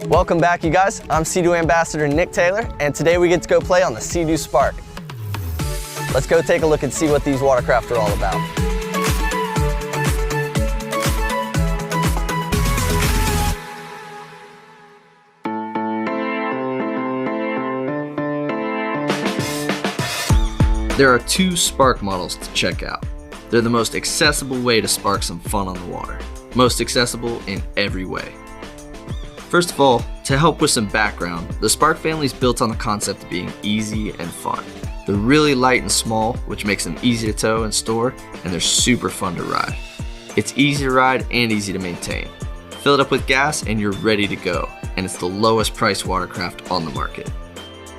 Welcome back, you guys. I'm Seadoo Ambassador Nick Taylor, and today we get to go play on the Seadoo Spark. Let's go take a look and see what these watercraft are all about. There are two Spark models to check out. They're the most accessible way to spark some fun on the water. Most accessible in every way. First of all, to help with some background, the Spark family is built on the concept of being easy and fun. They're really light and small, which makes them easy to tow and store, and they're super fun to ride. It's easy to ride and easy to maintain. Fill it up with gas and you're ready to go, and it's the lowest priced watercraft on the market.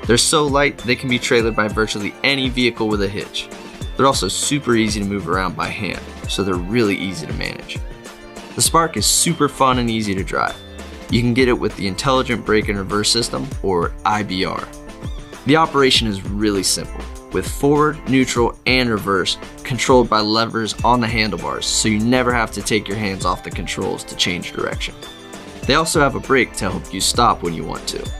They're so light, they can be trailered by virtually any vehicle with a hitch. They're also super easy to move around by hand, so they're really easy to manage. The Spark is super fun and easy to drive. You can get it with the Intelligent Brake and Reverse System, or IBR. The operation is really simple, with forward, neutral, and reverse controlled by levers on the handlebars, so you never have to take your hands off the controls to change direction. They also have a brake to help you stop when you want to.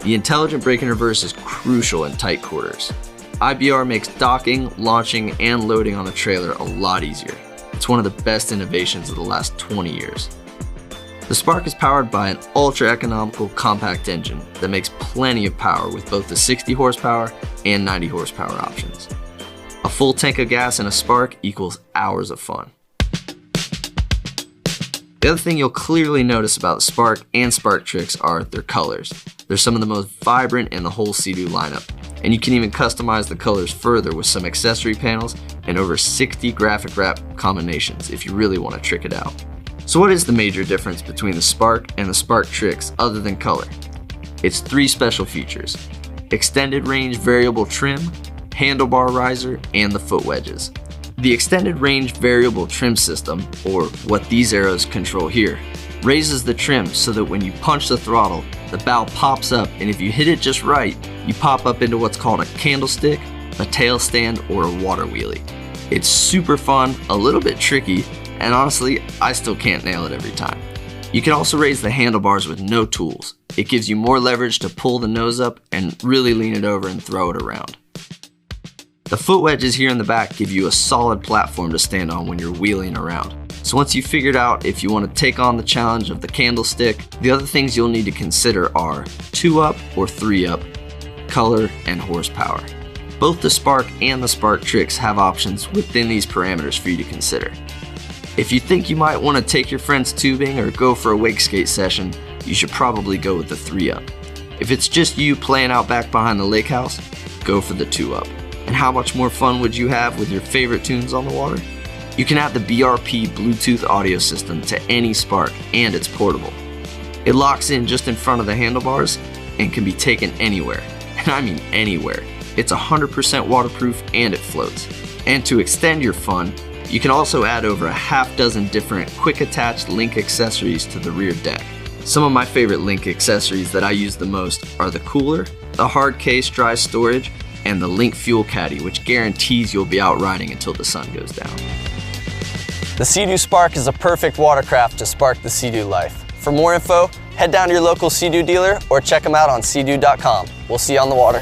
The Intelligent Brake and Reverse is crucial in tight quarters. IBR makes docking, launching, and loading on the trailer a lot easier. It's one of the best innovations of the last 20 years. The Spark is powered by an ultra-economical compact engine that makes plenty of power with both the 60 horsepower and 90 horsepower options. A full tank of gas in a Spark equals hours of fun. The other thing you'll clearly notice about the Spark and Spark Trixx are their colors. They're some of the most vibrant in the whole Seadoo lineup, and you can even customize the colors further with some accessory panels and over 60 graphic wrap combinations if you really want to trick it out. So what is the major difference between the Spark and the Spark Trixx other than color? It's three special features: extended range variable trim, handlebar riser, and the foot wedges. The extended range variable trim system, or what these arrows control here, raises the trim so that when you punch the throttle, the bow pops up, and if you hit it just right, you pop up into what's called a candlestick, a tail stand, or a water wheelie. It's super fun, a little bit tricky, and honestly, I still can't nail it every time. You can also raise the handlebars with no tools. It gives you more leverage to pull the nose up and really lean it over and throw it around. The foot wedges here in the back give you a solid platform to stand on when you're wheeling around. So once you've figured out if you want to take on the challenge of the candlestick, the other things you'll need to consider are 2-up or 3-up, color, and horsepower. Both the Spark and the Spark Trixx have options within these parameters for you to consider. If you think you might want to take your friends tubing or go for a wake skate session, you should probably go with the 3-up. If it's just you playing out back behind the lake house, go for the 2-up. And how much more fun would you have with your favorite tunes on the water? You can add the BRP Bluetooth audio system to any Spark, and it's portable. It locks in just in front of the handlebars and can be taken anywhere. And I mean anywhere. It's 100% waterproof and it floats. And to extend your fun, you can also add over a half dozen different quick attached link accessories to the rear deck. Some of my favorite link accessories that I use the most are the cooler, the hard case dry storage, and the link fuel caddy, which guarantees you'll be out riding until the sun goes down. The Seadoo Spark is a perfect watercraft to spark the Seadoo life. For more info, head down to your local Seadoo dealer or check them out on seadoo.com. We'll see you on the water.